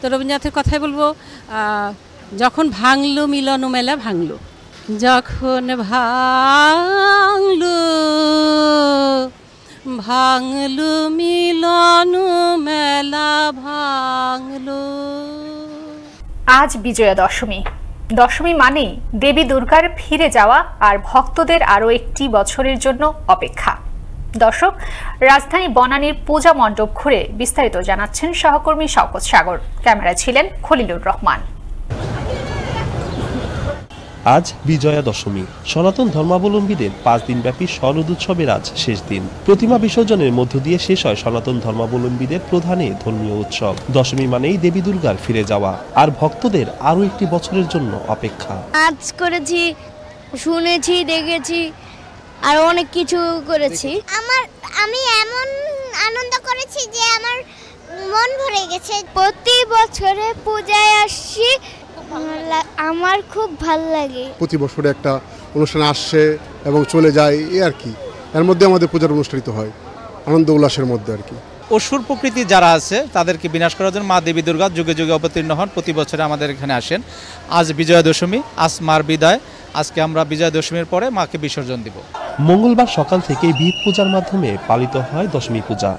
তো রবীন্দ্রনাথের কথাই বলবো, যখন ভাঙলো মিলন মেলা ভাঙলো, যখন ভাঙলো ভাঙলো মিলন মেলা ভাঙলো। আজ বিজয়া দশমী। দশমী মানেই দেবী দুর্গার ফিরে যাওয়া আর ভক্তদের আরও একটি বছরের জন্য অপেক্ষা। দর্শক, রাজধানী বনানীর পূজা মণ্ডপ ঘুরে বিস্তারিত জানাচ্ছেন সহকর্মী শওকত সাগর। ক্যামেরায় ছিলেন খলিলুর রহমান। আজ বিজয়া দশমী। সনাতন ধর্মাবলম্বীদের 5 দিনব্যাপী শরৎ উৎসবের আজ শেষ দিন। প্রতিমা বিসর্জনের মধ্য দিয়ে শেষ হয় সনাতন ধর্মাবলম্বীদের প্রধান ধর্মীয় উৎসব। দশমী মানেই দেবী দুর্গার ফিরে যাওয়া আর ভক্তদের আরো একটি বছরের জন্য অপেক্ষা। আজ করেছি, শুনেছি, দেখেছি আর অনেক কিছু করেছি। আমি এমন আনন্দ করেছি যে আমার মন ভরে গেছে। প্রতি বছরে পূজায় আসছি, আমার খুব ভালো লাগে। প্রতি বছরে একটা অনুষ্ঠান আসছে এবং চলে যায়, এই আর কি। এর মধ্যে আমাদের পূজার অনুষ্ঠিত হয় আনন্দ উল্লাসের মধ্যে আর কি। অসুর প্রকৃতি যারা আছে তাদেরকে বিনাশ করার জন্য মা দেবী দুর্গা যুগে যুগে অবতীর্ণ হন, প্রতি বছরে আমাদের এখানে আসেন। আজ বিজয়া দশমী, আজ মার বিদায়। আজকে আমরা বিজয়া দশমীর পরে মাকে বিসর্জন দিব। মঙ্গলবার সকাল থেকেই ভিত পূজার মাধ্যমে পালিত হয় দশমী পূজা।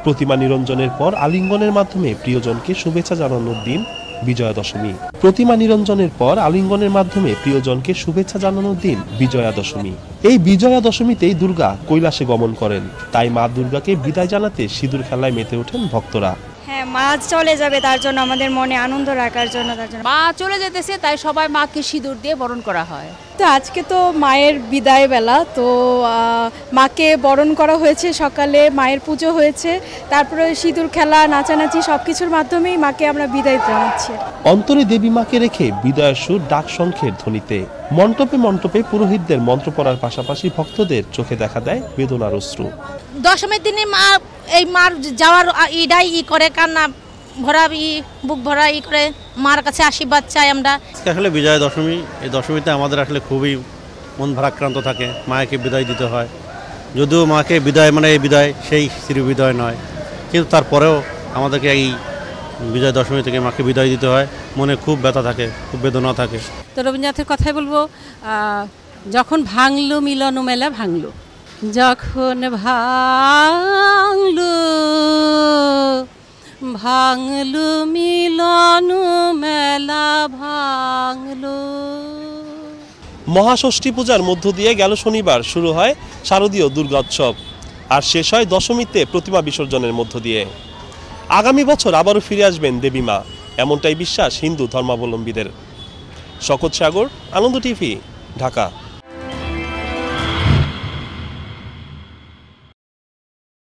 প্রতিমা নিরঞ্জনের পর আলিঙ্গনের মাধ্যমে প্রিয়জনকে শুভেচ্ছা জানানোর দিন বিজয়া দশমী। প্রতিমা নিরঞ্জনের পর আলিঙ্গনের মাধ্যমে প্রিয়জনকে শুভেচ্ছা জানানোর দিন বিজয়া দশমী। এই বিজয়া দশমীতেই দুর্গা কৈলাসে গমন করেন, তাই মা দুর্গাকে বিদায় জানাতে সিঁদুর খেলায় মেতে ওঠেন ভক্তরা। হ্যাঁ, মা চলে যাবে, তার জন্য আমাদের মনে আনন্দ রাখার জন্য, মা চলে যেতেছে তাই সবাই মাকে সিঁদুর দিয়ে বরণ করা হয়। তো আজকে তো মায়ের বিদায় বেলা, তো মাকে বরণ করা হয়েছে, সকালে মায়ের পুজো হয়েছে, তারপরে সিঁদুর খেলা, নাচানাচি সবকিছুর মাধ্যমেই মাকে আমরা বিদায় জানাচ্ছি। অন্তরে দেবী মাকে রেখে বিদায়ের সুর ডাক শঙ্খের ধ্বনিতে মণ্ডপে মণ্ডপে পুরোহিতদের মন্ত্র পড়ার পাশাপাশি ভক্তদের চোখে দেখা দেয় বেদনার অশ্রু। দশমীর দিনে মা এই মার যাওয়ার ইডাই করে কান্না ভরা বুক ভরা করে মার কাছে আশীর্বাদ চাই আমরা। আসলে বিজয়া দশমী, এই দশমীতে আমাদের আসলে খুবই মন ভারাক্রান্ত থাকে। মাকে বিদায় দিতে হয়, যদিও মাকে বিদায় মানে এই বিদায় সেই শ্রী বিদায় নয়, কিন্তু তারপরেও আমাদেরকে এই বিজয়া দশমী থেকে মাকে বিদায় দিতে হয়। মনে খুব ব্যথা থাকে, খুব বেদনা থাকে। তো রবীন্দ্রনাথের কথাই বলবো, যখন ভাঙলো মিলন মেলা ভাঙলো, যখন ভাঙলো ভাঙলো মিলন মেলা ভাঙলো। মহাষষ্ঠী পূজার মধ্য দিয়ে গেল শনিবার শুরু হয় শারদীয় দুর্গোৎসব আর শেষ হয় দশমীতে প্রতিমা বিসর্জনের মধ্য দিয়ে। আগামী বছর আবারও ফিরে আসবেন দেবী মা, এমনটাই বিশ্বাস হিন্দু ধর্মাবলম্বীদের। শওকত সাগর, আনন্দ টিভি, ঢাকা।